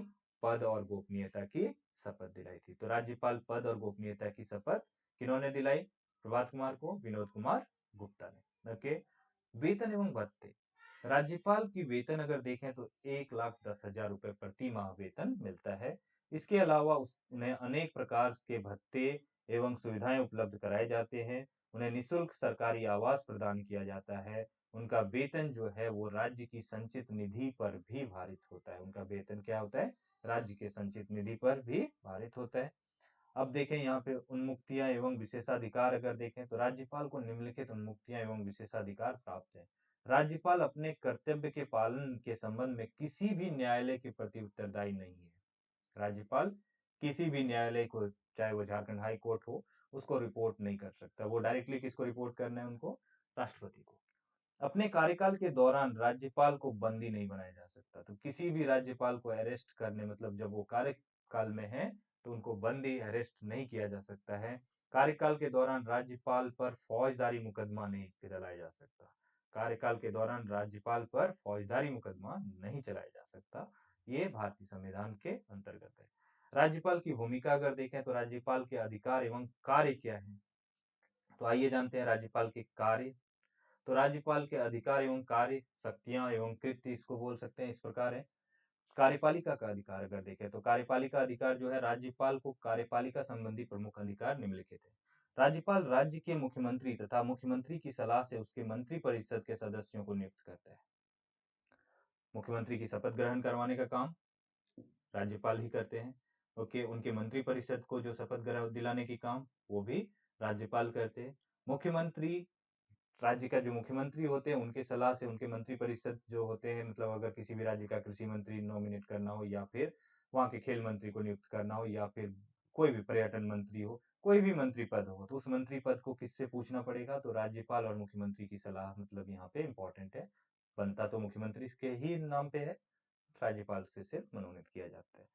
पद और गोपनीयता की शपथ दिलाई थी। तो राज्यपाल पद और गोपनीयता की शपथ किन्होंने दिलाई? प्रभात कुमार को विनोद कुमार गुप्ता ने। ओके। वेतन एवं भत्ते, राज्यपाल की वेतन अगर देखें तो 1,10,000 रुपए प्रति माह वेतन मिलता है। इसके अलावा उन्हें अनेक प्रकार के भत्ते एवं सुविधाएं उपलब्ध कराए जाते हैं। उन्हें निःशुल्क सरकारी आवास प्रदान किया जाता है। उनका वेतन जो है वो राज्य की संचित निधि पर भी भारित होता है। उनका वेतन क्या होता है? राज्य के संचित निधि पर भी भारित होता है। अब देखें यहाँ पे उन्मुक्तियां एवं विशेषाधिकार अगर देखें तो राज्यपाल को निम्नलिखित उन्मुक्तियां एवं विशेषाधिकार प्राप्त है। राज्यपाल अपने कर्तव्य के पालन के संबंध में किसी भी न्यायालय के प्रति उत्तरदायी नहीं है। राज्यपाल किसी भी न्यायालय को, चाहे वो झारखंड हाई कोर्ट हो, उसको रिपोर्ट नहीं कर सकता। वो डायरेक्टली किसको रिपोर्ट करना है? उनको राष्ट्रपति को। अपने कार्यकाल के दौरान राज्यपाल को बंदी नहीं बनाया जा सकता। तो किसी भी राज्यपाल को अरेस्ट करने, मतलब जब वो कार्यकाल में है तो उनको बंदी अरेस्ट नहीं किया जा सकता है। कार्यकाल के दौरान राज्यपाल पर फौजदारी मुकदमा नहीं चलाया जा सकता। कार्यकाल के दौरान राज्यपाल पर फौजदारी मुकदमा नहीं चलाया जा सकता। ये भारतीय संविधान के अंतर्गत है। राज्यपाल की भूमिका अगर देखें तो राज्यपाल के अधिकार एवं कार्य क्या है? तो आइए जानते हैं राज्यपाल के कार्य। तो राज्यपाल के अधिकार एवं कार्य, शक्तियां एवं कृत्य इसको बोल सकते हैं, इस प्रकार है। कार्यपालिका का अधिकार अगर देखें तो कार्यपालिका अधिकार जो है, राज्यपाल को कार्यपालिका संबंधी प्रमुख अधिकार निम्नलिखित है। राज्यपाल राज्य के मुख्यमंत्री तथा मुख्यमंत्री की सलाह से उसके मंत्री परिषद के सदस्यों को नियुक्त करता है। मुख्यमंत्री की शपथ ग्रहण करवाने का काम राज्यपाल ही करते हैं। ओके। उनके मंत्री परिषद को जो शपथ दिलाने की काम वो भी राज्यपाल करते हैं। मुख्यमंत्री, राज्य का जो मुख्यमंत्री होते हैं उनके सलाह से उनके मंत्री परिषद जो होते हैं, मतलब अगर किसी भी राज्य का कृषि मंत्री नॉमिनेट करना हो, या फिर वहां के खेल मंत्री को नियुक्त करना हो, या फिर कोई भी पर्यटन मंत्री हो, कोई भी मंत्री पद हो, तो उस मंत्री पद को किससे पूछना पड़ेगा? तो राज्यपाल और मुख्यमंत्री की सलाह, मतलब यहाँ पे इंपॉर्टेंट है। बनता तो मुख्यमंत्री के ही नाम पे है, राज्यपाल से सिर्फ मनोनीत किया जाता है।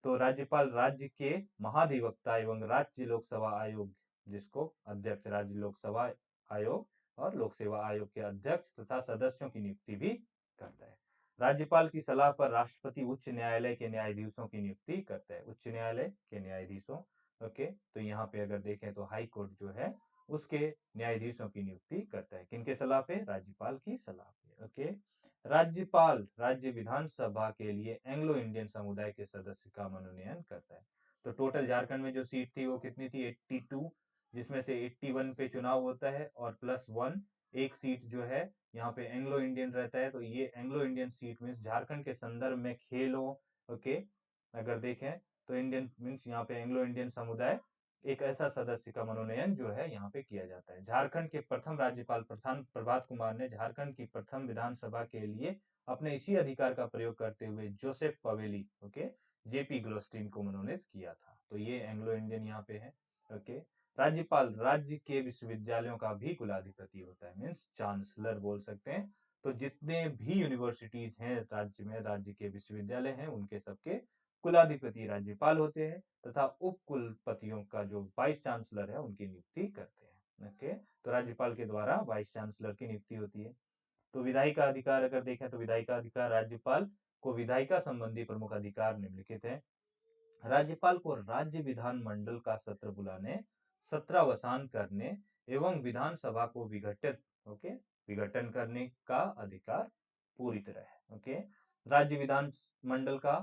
तो राज्यपाल राज्य के महाधिवक्ता एवं राज्य लोक सेवा आयोग, जिसको अध्यक्ष राज्य लोक सेवा आयोग और लोक सेवा आयोग के अध्यक्ष तथा सदस्यों की नियुक्ति भी करता है। राज्यपाल की सलाह पर राष्ट्रपति उच्च न्यायालय के न्यायाधीशों की नियुक्ति करता है। उच्च न्यायालय के न्यायाधीशों। ओके। तो यहाँ पे अगर देखें तो हाई कोर्ट जो है उसके न्यायाधीशों की नियुक्ति करता है। किनके सलाह पे? राज्यपाल की सलाह पे। ओके। राज्यपाल राज्य विधानसभा के लिए एंग्लो इंडियन समुदाय के सदस्य का मनोनयन करता है। तो टोटल झारखंड में जो सीट थी वो कितनी थी? 82, जिसमें से 81 पे चुनाव होता है और +1 एक सीट जो है यहाँ पे एंग्लो इंडियन रहता है। तो ये Anglo Indian seat means Jharkhand के संदर्भ में खेलों, ओके, अगर देखें तो इंडियन मीन्स यहाँ पे एंग्लो इंडियन समुदाय, एक ऐसा सदस्य का मनोनयन जो है यहाँ पे किया जाता है। झारखंड के प्रथम राज्यपाल प्रथम प्रभात कुमार ने झारखंड की प्रथम विधानसभा के लिए अपने इसी अधिकार का प्रयोग करते हुए जोसेफ पवेली, ओके, जेपी ग्लोस्टीन को मनोनीत किया था। तो ये एंग्लो इंडियन यहाँ पे है। ओके। राज्यपाल राज्य के विश्वविद्यालयों का भी कुलाधिपति होता है, मीन्स चांसलर बोल सकते हैं। तो जितने भी यूनिवर्सिटीज हैं राज्य में, राज्य के विश्वविद्यालय हैं, उनके सबके कुलाधिपति राज्यपाल होते हैं तथा उप कुलपतियों का जो वाइस चांसलर है उनकी नियुक्ति करते हैं। ओके। तो राज्यपाल के द्वारा वाइस चांसलर की नियुक्ति होती है। तो विधायिका अधिकार अगर देखें तो विधायिका अधिकार, राज्यपाल को विधायिका संबंधी प्रमुख अधिकार निम्नलिखित है। राज्यपाल को राज्य विधान मंडल का सत्र बुलाने, सत्रावसान करने एवं विधानसभा को विघटित, ओके, विघटन करने का अधिकार पूरी तरह है। ओके। राज्य विधान मंडल का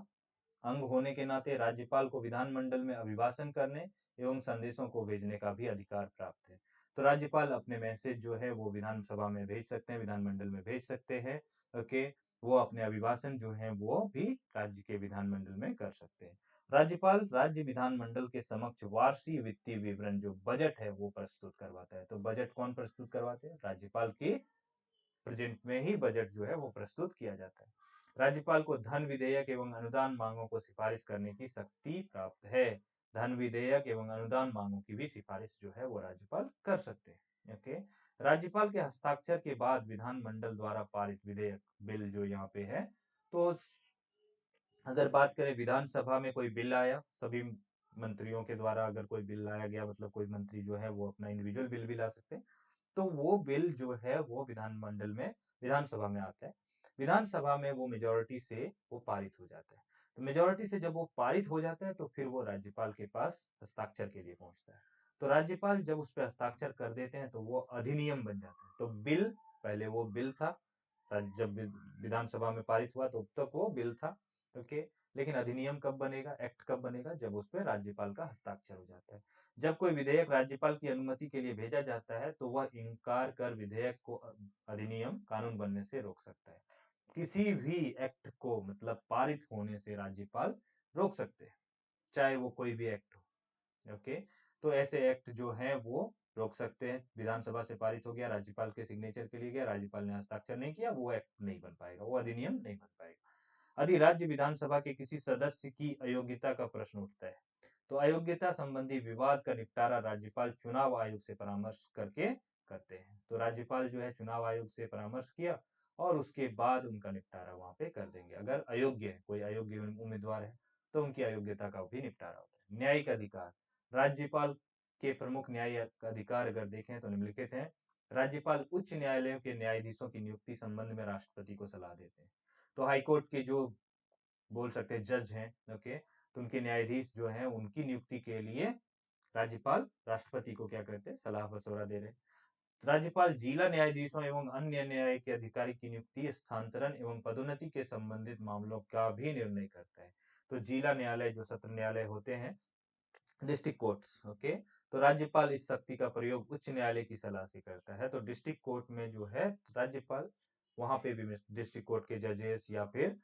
अंग होने के नाते राज्यपाल को विधानमंडल में अभिभाषण करने एवं संदेशों को भेजने का भी अधिकार प्राप्त है। तो राज्यपाल अपने मैसेज जो है वो विधानसभा में भेज सकते हैं, विधानमंडल में भेज सकते हैं। ओके। वो अपने अभिभाषण जो है वो भी राज्य के विधानमंडल में कर सकते हैं। राज्यपाल राज्य विधानमंडल के समक्ष वार्षिक वित्तीय विवरण, जो बजट है, वो प्रस्तुत करवाता है। तो बजट कौन प्रस्तुत करवाते हैं? राज्यपाल की प्रेजेंट में ही बजट जो है वो प्रस्तुत किया जाता है। राज्यपाल को धन विधेयक एवं अनुदान मांगों को सिफारिश करने की शक्ति प्राप्त है। धन विधेयक एवं अनुदान मांगों की भी सिफारिश जो है वो राज्यपाल कर सकते हैं। ओके। राज्यपाल के हस्ताक्षर के बाद विधानमंडल द्वारा पारित विधेयक, बिल जो यहाँ पे है, तो अगर बात करें विधानसभा में कोई बिल आया, सभी मंत्रियों के द्वारा अगर कोई बिल लाया गया, मतलब कोई मंत्री जो है वो अपना इंडिविजुअल बिल भी ला सकते हैं, तो वो बिल जो है वो विधानमंडल में, विधानसभा में आता है। विधानसभा में वो मेजोरिटी से वो पारित हो जाता है। तो मेजोरिटी से जब वो पारित हो जाता है तो फिर वो राज्यपाल के पास हस्ताक्षर के लिए पहुंचता है। तो राज्यपाल जब उस पर हस्ताक्षर कर देते हैं तो वो अधिनियम बन जाता है। तो बिल, पहले वो बिल था, जब विधानसभा में पारित हुआ तो अब तक वो बिल था। ओके, लेकिन अधिनियम कब बनेगा, एक्ट कब बनेगा, जब उस पर राज्यपाल का हस्ताक्षर हो जाता है। जब कोई विधेयक राज्यपाल की अनुमति के लिए भेजा जाता है तो वह इनकार कर विधेयक को अधिनियम कानून बनने से रोक सकता है। किसी भी एक्ट को मतलब पारित होने से राज्यपाल रोक सकते हैं, चाहे वो कोई भी एक्ट हो। ओके, तो ऐसे एक्ट जो हैं वो रोक सकते हैं। विधानसभा से पारित हो गया, राज्यपाल के सिग्नेचर के लिए गया, राज्यपाल ने हस्ताक्षर नहीं किया, वो एक्ट नहीं बन पाएगा, वो अधिनियम नहीं बन पाएगा। अधिराज्य विधानसभा के किसी सदस्य की अयोग्यता का प्रश्न उठता है तो अयोग्यता संबंधी विवाद का निपटारा राज्यपाल चुनाव आयोग से परामर्श करके करते हैं। तो राज्यपाल जो है चुनाव आयोग से परामर्श किया और उसके बाद उनका निपटारा वहां पे कर देंगे। अगर अयोग्य है, कोई अयोग्य उम्मीदवार है तो उनकी अयोग्यता का भी निपटारा होता है। न्यायिक अधिकार, राज्यपाल के प्रमुख न्यायिक अधिकार अगर देखें तो निम्नलिखित हैं। राज्यपाल उच्च न्यायालयों के न्यायाधीशों की नियुक्ति संबंध में राष्ट्रपति को सलाह देते हैं। तो हाईकोर्ट के जो बोल सकते हैं जज हैं, ओके, तो उनके न्यायाधीश जो हैं उनकी नियुक्ति के लिए राज्यपाल राष्ट्रपति को क्या करते हैं, सलाह मशवरा दे रहे हैं। राज्यपाल जिला न्यायाधीशों एवं अन्य न्याय के अधिकारी की नियुक्ति, स्थानांतरण एवं पदोन्नति के संबंधित मामलों का भी निर्णय करता है। तो जिला न्यायालय जो सत्र न्यायालय होते हैं, डिस्ट्रिक्ट कोर्ट्स, ओके, तो राज्यपाल इस शक्ति का प्रयोग उच्च न्यायालय की सलाह से करता है। तो डिस्ट्रिक्ट कोर्ट में जो है राज्यपाल, वहां पे भी डिस्ट्रिक्ट कोर्ट के जजेस या फिर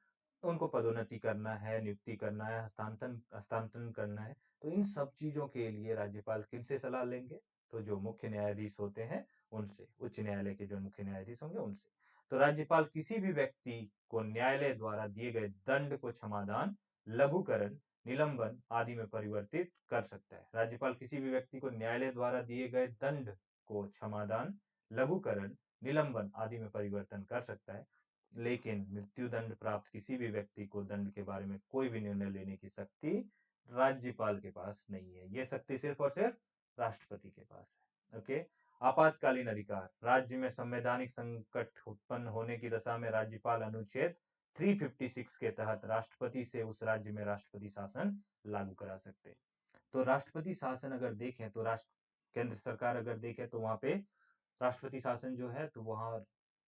उनको पदोन्नति करना है, नियुक्ति करना है, हस्तांतरण हस्तांतरण करना है, तो इन सब चीजों के लिए राज्यपाल किनसे सलाह लेंगे, तो जो मुख्य न्यायाधीश होते हैं उनसे, उच्च न्यायालय के जो मुख्य न्यायाधीश होंगे उनसे। तो राज्यपाल किसी भी व्यक्ति को न्यायालय द्वारा दिए गए दंड को क्षमादान, लघुकरण, निलंबन आदि में परिवर्तित कर सकता है। राज्यपाल किसी भी व्यक्ति को न्यायालय द्वारा दिए गए दंड को क्षमादान, लघुकरण, निलंबन आदि में परिवर्तन कर सकता है, लेकिन मृत्युदंड प्राप्त किसी भी व्यक्ति को दंड के बारे में कोई भी निर्णय लेने की शक्ति राज्यपाल के पास नहीं है। ये शक्ति सिर्फ और सिर्फ राष्ट्रपति के पास है। ओके, आपातकालीन अधिकार, राज्य में संवैधानिक संकट उत्पन्न होने की दशा में राज्यपाल अनुच्छेद 356 के तहत राष्ट्रपति से उस राज्य में राष्ट्रपति शासन लागू करा सकते हैं। तो राष्ट्रपति शासन अगर देखें तो केंद्र सरकार अगर देखें तो वहां पे राष्ट्रपति शासन जो है, तो वहां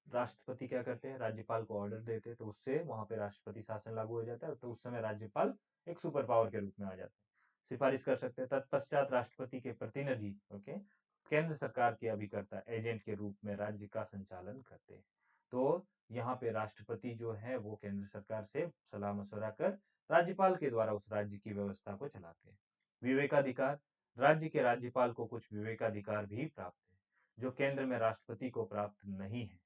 राष्ट्रपति क्या करते हैं, राज्यपाल को ऑर्डर देते हैं, तो उससे वहां पे राष्ट्रपति शासन लागू हो जाता है। तो उस समय राज्यपाल एक सुपर पावर के रूप में आ जाते हैं, सिफारिश कर सकते हैं। तत्पश्चात राष्ट्रपति के प्रतिनिधि, ओके, केंद्र सरकार के अभिकर्ता एजेंट के रूप में राज्य का संचालन करते हैं। तो यहाँ पे राष्ट्रपति जो है वो केंद्र सरकार से सलाह मशवरा कर राज्यपाल के द्वारा उस राज्य की व्यवस्था को चलाते हैं। विवेकाधिकार, राज्य के राज्यपाल को कुछ विवेकाधिकार भी प्राप्त है जो केंद्र में राष्ट्रपति को प्राप्त नहीं है।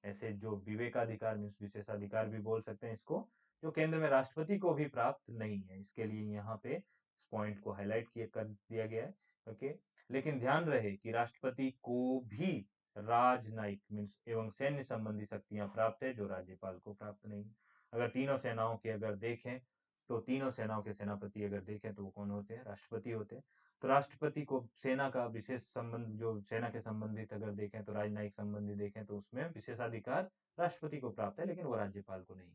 ऐसे जो विवेकाधिकार मीन्स विशेषाधिकार भी बोल सकते हैं इसको, जो केंद्र में राष्ट्रपति को भी प्राप्त नहीं है। इसके लिए यहाँ पे इस पॉइंट को हाईलाइट किए कर दिया गया है। ओके, लेकिन ध्यान रहे कि राष्ट्रपति को भी राजनयिक मीन्स एवं सैन्य संबंधी शक्तियां प्राप्त है जो राज्यपाल को प्राप्त नहीं। अगर तीनों सेनाओं के अगर देखें तो तीनों सेनाओं के सेनापति अगर देखें तो वो कौन होते हैं, राष्ट्रपति होते हैं। तो राष्ट्रपति को सेना का विशेष संबंध, जो सेना के संबंधित अगर देखें तो राजनयिक संबंधी देखें तो उसमें विशेषाधिकार राष्ट्रपति को प्राप्त है, लेकिन वो राज्यपाल को नहीं।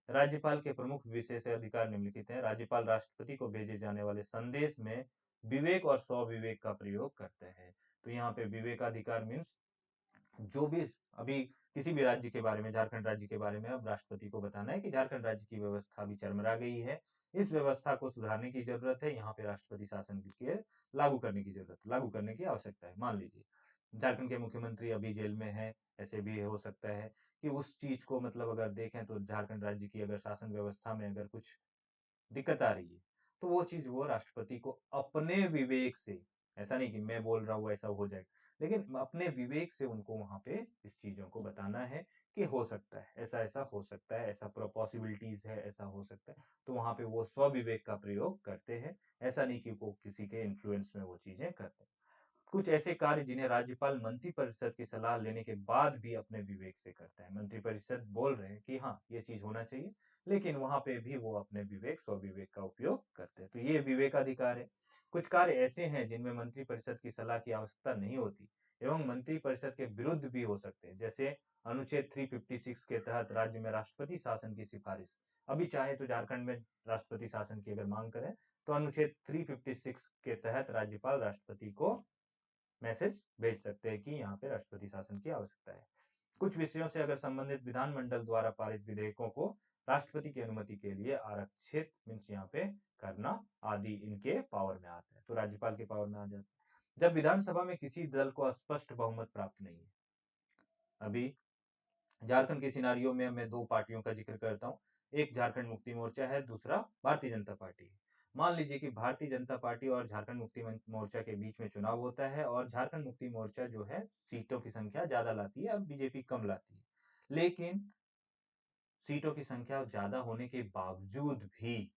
राज्यपाल के प्रमुख विशेषाधिकार निम्नलिखित हैं। राज्यपाल राष्ट्रपति को भेजे जाने वाले संदेश में विवेक और स्वविवेक का प्रयोग करते हैं। तो यहाँ पे विवेकाधिकार मीन्स जो भी अभी किसी भी राज्य के बारे में, झारखंड राज्य के बारे में अब राष्ट्रपति को बताना है कि झारखंड राज्य की व्यवस्था अभी चरमरा गई है, इस व्यवस्था को सुधारने की जरूरत है, यहाँ पे राष्ट्रपति शासन के लागू करने की जरूरत, लागू करने की आवश्यकता है। मान लीजिए झारखंड के मुख्यमंत्री अभी जेल में है, ऐसे भी हो सकता है कि उस चीज को मतलब अगर देखें तो झारखंड राज्य की अगर शासन व्यवस्था में अगर कुछ दिक्कत आ रही है तो वो चीज वो राष्ट्रपति को अपने विवेक से, ऐसा नहीं कि मैं बोल रहा हूँ ऐसा हो जाएगा, लेकिन अपने विवेक से उनको वहां पे इस चीजों को बताना है कि हो सकता है ऐसा, ऐसा हो सकता है, ऐसा पॉसिबिलिटीज है, ऐसा हो सकता है। तो वहां पे वो स्वविवेक का प्रयोग करते हैं, ऐसा नहीं कि वो किसी के इन्फ्लुएंस में वो चीजें करते हैं। कुछ ऐसे कार्य जिन्हें राज्यपाल मंत्रिपरिषद की सलाह लेने के बाद भी अपने विवेक से करता है। मंत्रिपरिषद बोल रहे हैं कि हाँ ये चीज होना चाहिए, लेकिन वहां पे भी वो अपने विवेक, स्वविवेक का उपयोग करते हैं। तो ये विवेकाधिकार है। कुछ कार्य ऐसे हैं जिनमें मंत्रिपरिषद की सलाह की आवश्यकता नहीं होती एवं मंत्रिपरिषद के विरुद्ध भी हो सकते हैं, जैसे अनुच्छेद 356 के तहत राज्य में राष्ट्रपति शासन की सिफारिश, अभी चाहे तो झारखंड में राष्ट्रपति शासन की अगर मांग करें तो अनुच्छेद 356 के तहत राज्यपाल राष्ट्रपति को मैसेज भेज सकते हैं कि यहाँ पे राष्ट्रपति शासन की आवश्यकता है। कुछ विषयों से अगर संबंधित विधानमंडल द्वारा पारित विधेयकों को राष्ट्रपति की अनुमति के लिए आरक्षित मीन्स यहाँ पे करना आदि इनके पावर में आता है, तो राज्यपाल के पावर में आ जाता है। जब विधानसभा में किसी दल को स्पष्ट बहुमत प्राप्त नहीं है, अभी झारखंड के सिनारियों में मैं दो पार्टियों का जिक्र करता हूँ, एक झारखंड मुक्ति मोर्चा है, दूसरा भारतीय जनता पार्टी है। मान लीजिए कि भारतीय जनता पार्टी और झारखंड मुक्ति मोर्चा के बीच में चुनाव होता है और झारखंड मुक्ति मोर्चा जो है सीटों की संख्या ज्यादा लाती है, अब बीजेपी कम लाती है, लेकिन सीटों की संख्या ज्यादा होने के बावजूद भी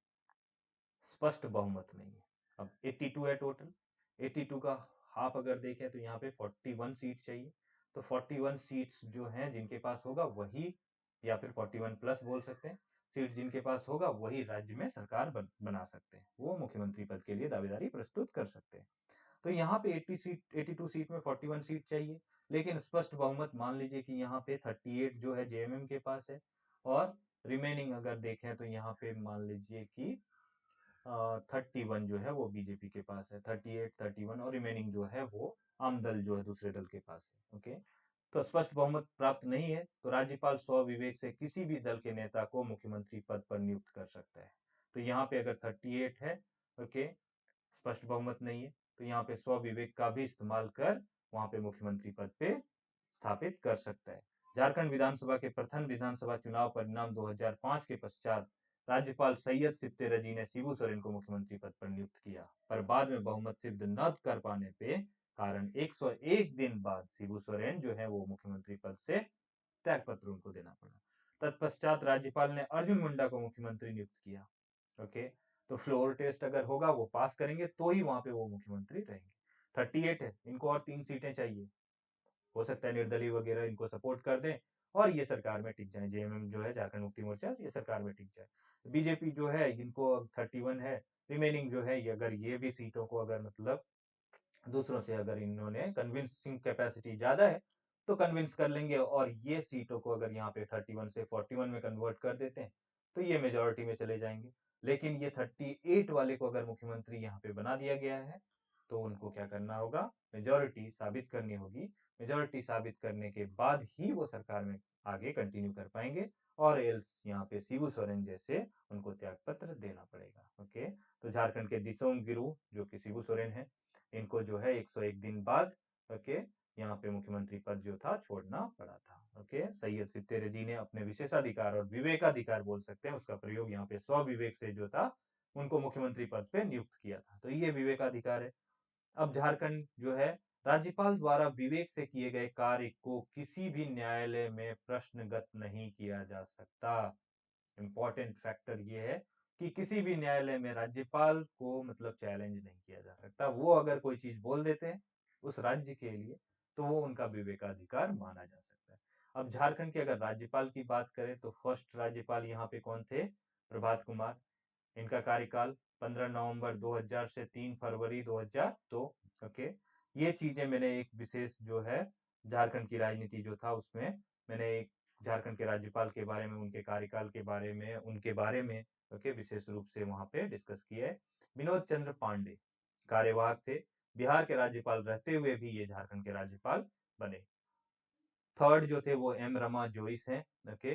स्पष्ट बहुमत नहीं है। अब 82 है टोटल, 82 का हाफ अगर देखें तो यहाँ पे 41 सीट चाहिए, तो 41 सीट्स जो हैं जिनके पास होगा वही, या फिर 41 प्लस बोल सकते हैं, सीट जिनके पास होगा वही राज्य में सरकार बना सकते हैं, वो मुख्यमंत्री पद के लिए दावेदारी प्रस्तुत कर सकते हैं। तो यहाँ पे 82 सीट में 41 सीट चाहिए, लेकिन स्पष्ट बहुमत मान लीजिए कि यहाँ पे 38 जो है जेएमएम के पास है, और रिमेनिंग अगर देखें तो यहाँ पे मान लीजिए कि 31 जो है वो बीजेपी के पास है, 38 31 और रिमेनिंग जो है वो आम दल जो है दूसरे दल के पास है। ओके, तो स्पष्ट बहुमत प्राप्त नहीं है तो राज्यपाल स्वविवेक से किसी भी दल के नेता को मुख्यमंत्री पद पर नियुक्त कर सकता है। तो यहाँ पे अगर 38 है, ओके, स्पष्ट बहुमत नहीं है, तो यहाँ पे स्वविवेक का भी इस्तेमाल कर वहां पे मुख्यमंत्री पद पे स्थापित कर सकता है। झारखंड विधानसभा के प्रथम विधानसभा चुनाव परिणाम 2005 के पश्चात राज्यपाल सैयद सिप्ते रजी ने शिबू सोरेन को मुख्यमंत्री पद पर नियुक्त किया, पर बाद में बहुमत सिद्ध न कर पाने पे कारण 101 दिन बाद शिबू सोरेन जो है वो मुख्यमंत्री पद से त्यागपत्र उनको देना पड़ा। तत्पश्चात राज्यपाल ने अर्जुन मुंडा को मुख्यमंत्री नियुक्त किया। ओके, तो फ्लोर टेस्ट अगर होगा वो पास करेंगे तो ही वहां पे वो मुख्यमंत्री रहेंगे। 38 है, इनको और 3 सीटें चाहिए, हो सकता है निर्दलीय वगैरह इनको सपोर्ट कर दें और ये सरकार में टिक जाए, जेएमएम जो है झारखंड मुक्ति मोर्चा ये सरकार में टिक जाए। बीजेपी जो है इनको 31 है, रिमेनिंग जो है ये अगर ये भी सीटों को अगर मतलब दूसरों से अगर इन्होंने कन्विंसिंग कैपेसिटी ज्यादा है तो कन्विंस कर लेंगे, और ये सीटों को अगर यहाँ पे 31 से 41 में कन्वर्ट कर देते हैं तो ये मेजोरिटी में चले जाएंगे। लेकिन ये 38 वाले को अगर मुख्यमंत्री यहाँ पे बना दिया गया है तो उनको क्या करना होगा, मेजोरिटी साबित करनी होगी। मेजोरिटी साबित करने के बाद ही वो सरकार में आगे कंटिन्यू कर पाएंगे, और एल्स यहाँ पे शिबू सोरेन जैसे उनको त्यागपत्र देना पड़ेगा। ओके, तो झारखंड के दिसोम गिरू जो कि शिबू सोरेन है, इनको जो है 101 दिन बाद ओके यहाँ पे मुख्यमंत्री पद जो था छोड़ना पड़ा था। ओके, सैयद सित्ते रजी ने अपने विशेषाधिकार और विवेकाधिकार बोल सकते हैं उसका प्रयोग यहाँ पे स्वविवेक से जो था उनको मुख्यमंत्री पद पे नियुक्त किया था, तो ये विवेकाधिकार है। अब झारखंड जो है राज्यपाल द्वारा विवेक से किए गए कार्य को किसी भी न्यायालय में प्रश्नगत नहीं किया जा सकता। इम्पोर्टेंट फैक्टर ये है कि किसी भी न्यायालय में राज्यपाल को मतलब चैलेंज नहीं किया जा सकता, वो अगर कोई चीज बोल देते हैं उस राज्य के लिए तो वो उनका विवेकाधिकार माना जा सकता है। अब झारखंड के अगर राज्यपाल की बात करें तो फर्स्ट राज्यपाल यहाँ पे कौन थे, प्रभात कुमार। इनका कार्यकाल 15 नवंबर 2000 से 3 फरवरी 2002। ओके, ये चीजें मैंने एक विशेष जो है झारखंड की राजनीति जो था उसमें मैंने एक झारखंड के राज्यपाल के बारे में, उनके कार्यकाल के बारे में, उनके बारे में ओके विशेष रूप से वहां पे डिस्कस किया है। विनोद चंद्र पांडे कार्यवाहक थे, बिहार के राज्यपाल रहते हुए भी ये झारखंड के राज्यपाल बने। थर्ड जो थे वो एम रमा जोइस हैं। ओके,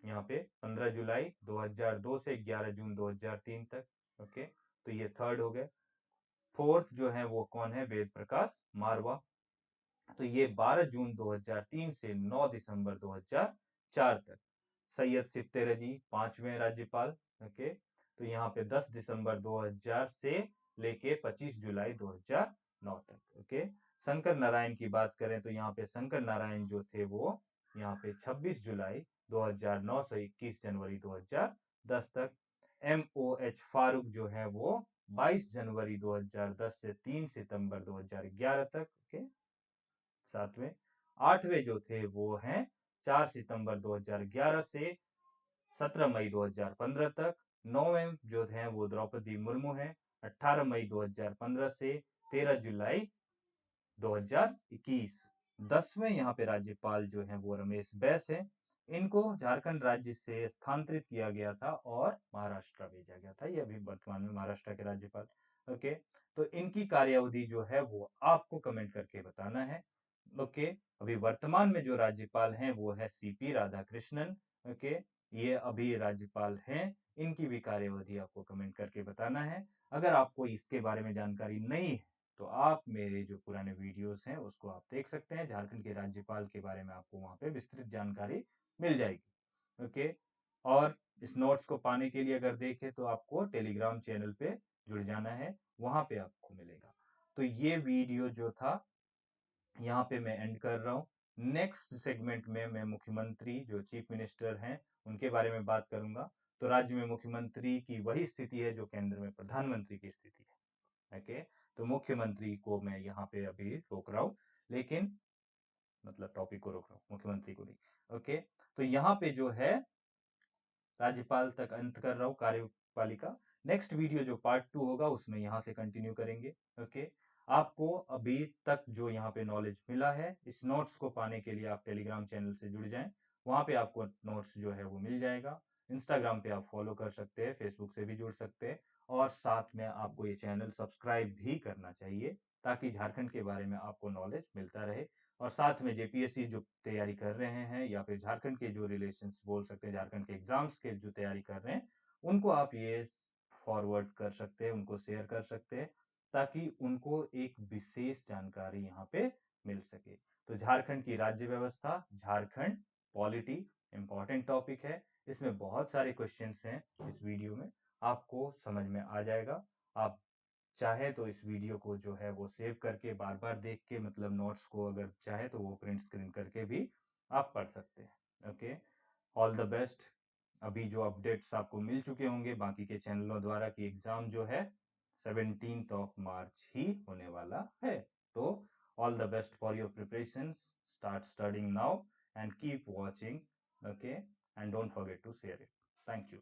यहाँ पे 15 जुलाई 2002 से 11 जून 2003 तक। ओके, तो ये थर्ड हो गए। फोर्थ जो है वो कौन है, वेद प्रकाश मारवा, तो ये 12 जून 2003 से 9 दिसंबर 2004 तक। सैयद सिप्ते रजी पांचवें राज्यपाल। ओके, तो यहाँ पे 10 दिसंबर 2000 से लेके 25 जुलाई 2009 तक। ओके, शंकर नारायण की बात करें तो यहाँ पे शंकर नारायण जो थे वो यहाँ पे 26 जुलाई 2009 से 21 जनवरी 2010 तक। MOH फारूक जो है वो 22 जनवरी 2010 से 3 सितंबर 2011 तक। ओके, सातवें। आठवें जो थे वो हैं 4 सितंबर 2011 से 17 मई 2015 तक। नौवें जो हैं वो द्रौपदी मुर्मू हैं, 18 मई 2015 से 13 जुलाई 2021। 10वें यहाँ पे राज्यपाल जो हैं वो रमेश बैस हैं। इनको झारखंड राज्य से स्थानांतरित किया गया था और महाराष्ट्र भेजा गया था। ये अभी वर्तमान में महाराष्ट्र के राज्यपाल। ओके, तो इनकी कार्यावधि जो है वो आपको कमेंट करके बताना है। ओके, अभी वर्तमान में जो राज्यपाल हैं वो है सीपी राधाकृष्णन। ओके, ये अभी राज्यपाल हैं। इनकी भी कार्यावधि आपको कमेंट करके बताना है। अगर आपको इसके बारे में जानकारी नहीं है तो आप मेरे जो पुराने वीडियोस हैं उसको आप देख सकते हैं। झारखंड के राज्यपाल के बारे में आपको वहां पे विस्तृत जानकारी मिल जाएगी। ओके, और इस नोट्स को पाने के लिए अगर देखें तो आपको टेलीग्राम चैनल पे जुड़ जाना है, वहां पे आपको मिलेगा। तो ये वीडियो जो था यहाँ पे मैं एंड कर रहा हूँ। नेक्स्ट सेगमेंट में मैं मुख्यमंत्री जो चीफ मिनिस्टर हैं उनके बारे में बात करूंगा। तो राज्य में मुख्यमंत्री की वही स्थिति है जो केंद्र में प्रधानमंत्री की स्थिति है। ओके, तो मुख्यमंत्री को मैं यहाँ पे अभी रोक रहा हूँ, लेकिन मतलब टॉपिक को रोक रहा हूँ, मुख्यमंत्री को नहीं। ओके, तो यहाँ पे जो है राज्यपाल तक अंत कर रहा हूँ कार्यपालिका। नेक्स्ट वीडियो जो पार्ट 2 होगा उसमें यहाँ से कंटिन्यू करेंगे। ओके, आपको अभी तक जो यहाँ पे नॉलेज मिला है, इस नोट्स को पाने के लिए आप टेलीग्राम चैनल से जुड़ जाएं। वहां पे आपको नोट्स जो है वो मिल जाएगा। इंस्टाग्राम पे आप फॉलो कर सकते हैं, फेसबुक से भी जुड़ सकते हैं, और साथ में आपको ये चैनल सब्सक्राइब भी करना चाहिए ताकि झारखंड के बारे में आपको नॉलेज मिलता रहे। और साथ में जेपीएससी जो तैयारी कर रहे हैं या फिर झारखंड के जो रिलेशंस बोल सकते हैं, झारखंड के एग्जाम्स के जो तैयारी कर रहे हैं, उनको आप ये फॉरवर्ड कर सकते हैं, उनको शेयर कर सकते हैं ताकि उनको एक विशेष जानकारी यहाँ पे मिल सके। तो झारखंड की राज्य व्यवस्था, झारखंड पॉलिटी इंपॉर्टेंट टॉपिक है। इसमें बहुत सारे क्वेश्चंस हैं, इस वीडियो में आपको समझ में आ जाएगा। आप चाहे तो इस वीडियो को जो है वो सेव करके बार बार देख के, मतलब नोट्स को अगर चाहे तो वो प्रिंट स्क्रीन करके भी आप पढ़ सकते हैं। Okay, all the best. अभी जो अपडेट्स आपको मिल चुके होंगे बाकी के चैनलों द्वारा कि एग्जाम जो है 17 मार्च ही होने वाला है। तो all the best for your preparations, start studying now and keep watching. Okay, and don't forget to share it. Thank you.